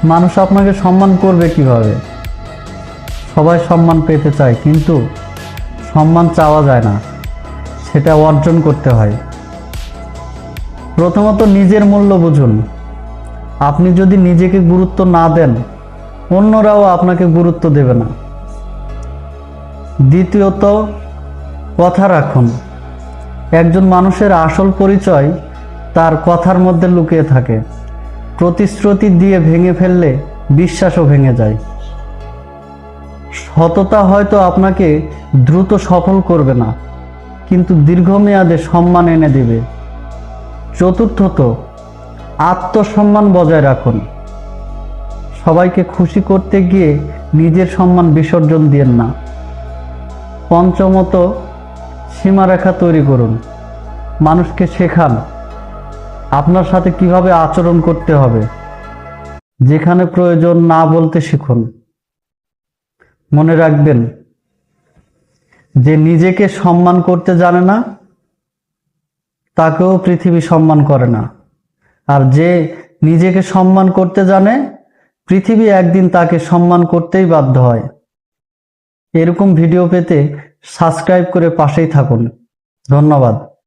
মানুষ আপনাকে সম্মান করবে কিভাবে? সবাই সম্মান পেতে চায়, কিন্তু সম্মান চাওয়া যায় না, সেটা অর্জন করতে হয়। প্রথমত নিজের মূল্য বুঝুন। আপনি যদি নিজেকে গুরুত্ব না দেন, অন্যরাও আপনাকে গুরুত্ব দেবে না। দ্বিতীয়ত, কথা রাখুন। একজন মানুষের আসল পরিচয় তার কথার মধ্যে লুকিয়ে থাকে। প্রতিশ্রুতি দিয়ে ভেঙে ফেললে বিশ্বাসও ভেঙে যায়। সততা হয়তো আপনাকে দ্রুত সফল করবে না, কিন্তু দীর্ঘমেয়াদে সম্মান এনে দেবে। চতুর্থত, আত্মসম্মান বজায় রাখুন। সবাইকে খুশি করতে গিয়ে নিজের সম্মান বিসর্জন দিয়েন না। পঞ্চমত, সীমারেখা তৈরি করুন। মানুষকে শেখান আপনার সাথে কিভাবে আচরণ করতে হবে। যেখানে প্রয়োজন না বলতে শিখুন। মনে রাখবেন, যে নিজেকে সম্মান করতে জানে না, তাকেও পৃথিবী সম্মান করে না। আর যে নিজেকে সম্মান করতে জানে, পৃথিবী একদিন তাকে সম্মান করতেই বাধ্য হয়। এরকম ভিডিও পেতে সাবস্ক্রাইব করে পাশেই থাকুন। ধন্যবাদ।